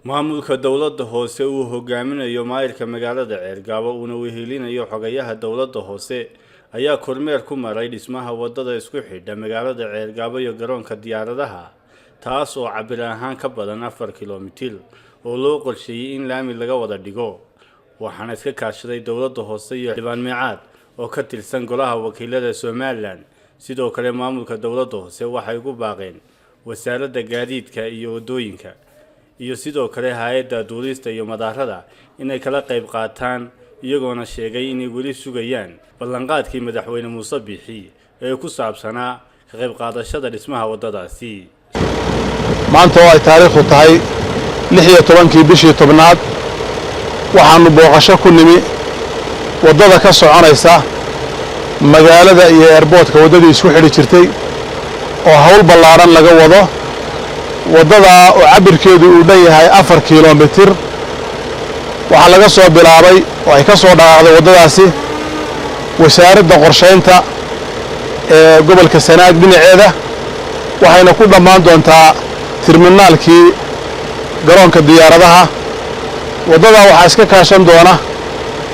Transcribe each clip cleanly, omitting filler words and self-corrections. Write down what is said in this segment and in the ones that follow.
maamulka dawladda hoose uu hogaaminayo maayirka magaalada Ceergaabo una wehelinayo xogayaha dawladda hoose ayaa kormeer ku maray dhismaha wadada isku xidha magaalada Ceergaabo iyo garoonka diyaaradaha taas oo cabir ahaan ka badan 4 kiiloomitir oo loo qorsheeyay in laami laga wada dhigo waxaana iska kaashaday dawladda hoose iyo xildhibaan Micaad oo ka tirsan golaha wakiilada Soomaaliland sidoo kale maamulka dawladda hoose waxay ugu baaqeen wasaaradda gaadiidka iyo wadooyinka iyo sidoo kale hay'adda duulista iyo madaarada inay kala qayb qaataan iyagoona sheegay inay weli sugayaan ballanqaadkii madaxweyne Muuse Biixi ee ku saabsanaa ka qayb qaadashada dhismaha wadadaasi maanta oo ay taariikhdu tahay 16 bishii tobnaad waxaanu booqasho ku nimi wadada ka soconaysa magaalada iyo airportka wadadii isku xidhi jirtay oo hawl ballaaran laga wado wadada oo cabirkeedu uu dhan 4 kiiloomitir waxa laga soo bilaabay oo ay ka soo dhaqaaqday wadadaasi wasaaradda qorsheynta ee gobolka Sanaag dhinaceeda waxayna ku dhamaan doontaa terminaalkii garoonka diyaaradaha wadada waxa iska kaashan doona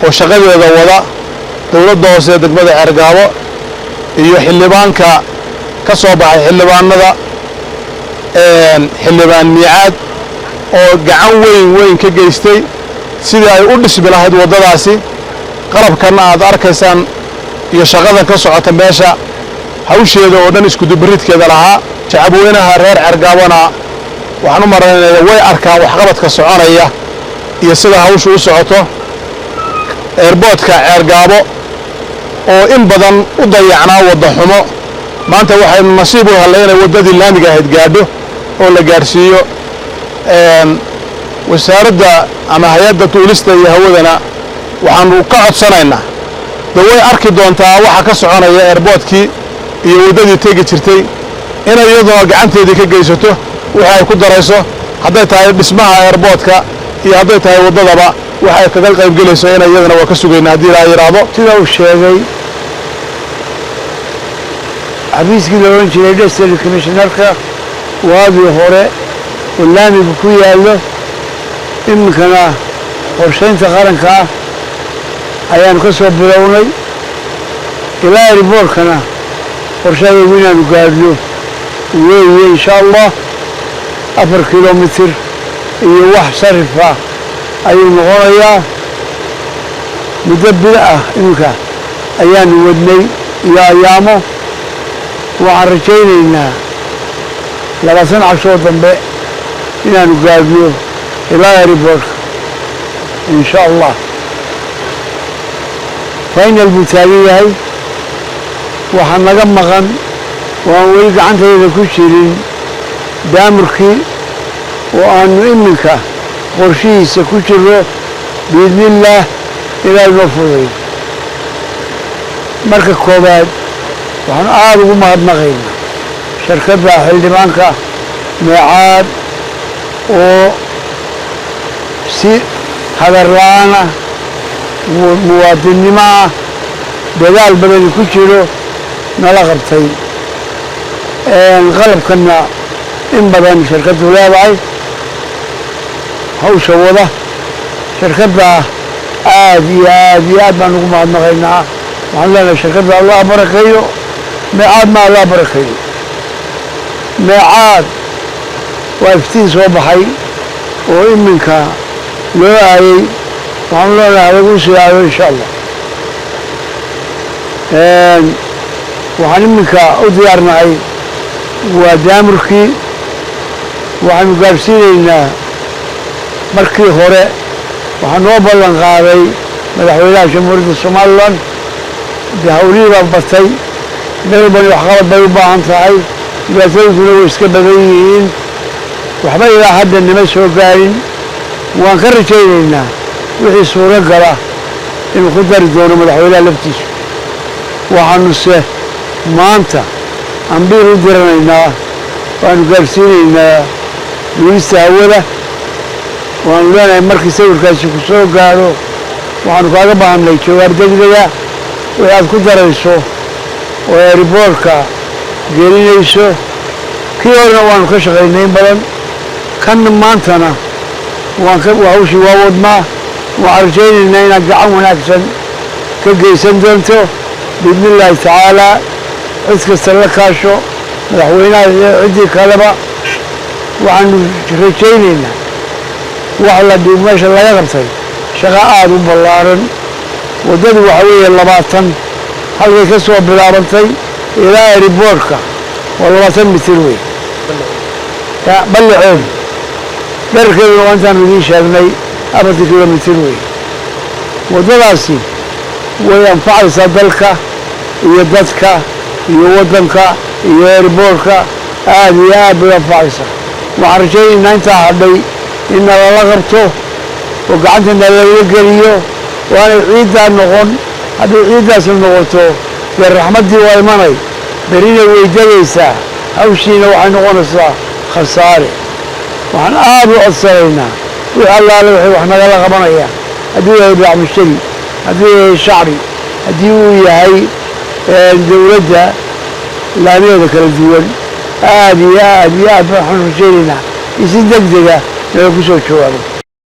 oo shaqadeeda wada dawladda hoose degmada Ceergaabo iyo xildhibaanka ka soo baxay xildhibaanada xildhibaan Micaad oo gacan weyn ka geystay sidii ay u dhismi lahayd wadadaasi qalabkan aad arkaysaan iyo shaqada ka socota meesha hawsheeda oo dhan isku dibridkeeda lahaa shacabweynaha reer Ceergaabona waxaan u maraynayaa way arkaan wax qabadka soconaya iyo sida hawshu u socoto airportka Ceergaabo oo in badan u dayacnaa wada xumo maanta waxay nasiib u helayeen wadadii laamiga ahayd gaadho oo la gaarsiiyo wasaaradda ama hay'adda duulista iyo hawadana waxaanu ka codsanaynaa way arki doontaa waxa ka soconaya airportkii iyo wadadii tegi jirtay in iyadoo gacanteedii ka geysato waxa ay ku darayso haday tahay dhismaha airportka iyo haday tahay wadadaba waxa ay kaga qayb galayso in iyadana waa ka sugeynaa hadii la yiraahdo sida uu sheegay xafiiskii loo jiray District Commissioner-ka waadii hore oo laamiga ku yaalo imkana qorsheynta qaranka ayaan ka soo bilownay ilaa airportkana qorsheeyay inaanu gaadhno weeye insha Allah 4 kiiloomitir iyo wax sarifa ayuu noqonayaa muddo bil ah imka ayaan wadnay iyo ayaamo waxaan rajaynaynaa 20 casho dambe inaanu gaadhno ilaa airportka insha Allah final butaaliyahay waxaan naga maqan waan weli gacantayda ku jirin daamurkii oo aanu iminka qorshihiisa ku jiro biidnillah ilaa noo fuday marka koobaad waxaan aad ugu mahadnaqaynaa shirkadda xildhibaanka Micaad oo si hadar la'aan ah muwaadinimo dadaal badan ku jiro nala qabtay qalabkana in badan shirkadu leedahay hawsha wada shirkadda aad baan ugu mahadnaqaynaa waxaan leenahay shirkadda Allah barakeeyo Micaad ma Allah barakeeyo Micaad waa iftiin soo baxay oo iminka loo aayay waxaan leenahay lagu soo insha Allah waxaan iminka u diyaarnahay waa daamurkii waxaanu gaarsiinaynaa markii hore waxaan noo ballan qaaday madaxweynaha jamhuuriyadda Soomaaliland hawlihiiba batay meel bani wax qabad bay u baahan tahay dhibaatooyinkuna way iska badan yihiin waxba ilaa hadda nima soo gaarin waan ka rajaynaynaa wixii suuragala inuu ku dari doono madaxweynaha laftiisa waxaanuse maanta ambiir u diranaynaa waanu gaarsiinaynaa duulista hawada waanu leenahay markii sawirkaasi ku soo gaadho waxaanu kaaga baahanay jawaar degdega wixii aad ku darayso oo airportka gelinayso kii horena waanu ka shaqaynay badan kan maantana وهوشي وودنا وعرجين إننا قعونا أكسن كجيسن دونتو بإذن الله تعالى عسك السلكاشو مدحوينا عدي كلبا وعن رجيننا وعلى دوماش الله يغرسي شغاء بلارن ودد وحوي اللباطن هل يكسوا بلارنتي إلى ريبوركا واللباطن مثلوي بلعون بركب وانت من شغلي أبد كيلو مثلوي ودراسي وينفع صدلك يدتك يودنك يربورك هذه بينفعسه وعرجين إن أنت عبي إن الله غرته وقعدنا للقريو وأنا عيد النغون هذا عيد النغوتو بالرحمة دي وإيماني برينا ويدليسا أو شيء نوع نغونسا خسارة وعن أصلينا وعلى الله وإحنا قال غبنايا هذه يبيع مشتري هذه شعري هذه هي الدولة لا نيذك الدول هذه فرحنا مشترينا يصير دقدقة لا يكسر شوارب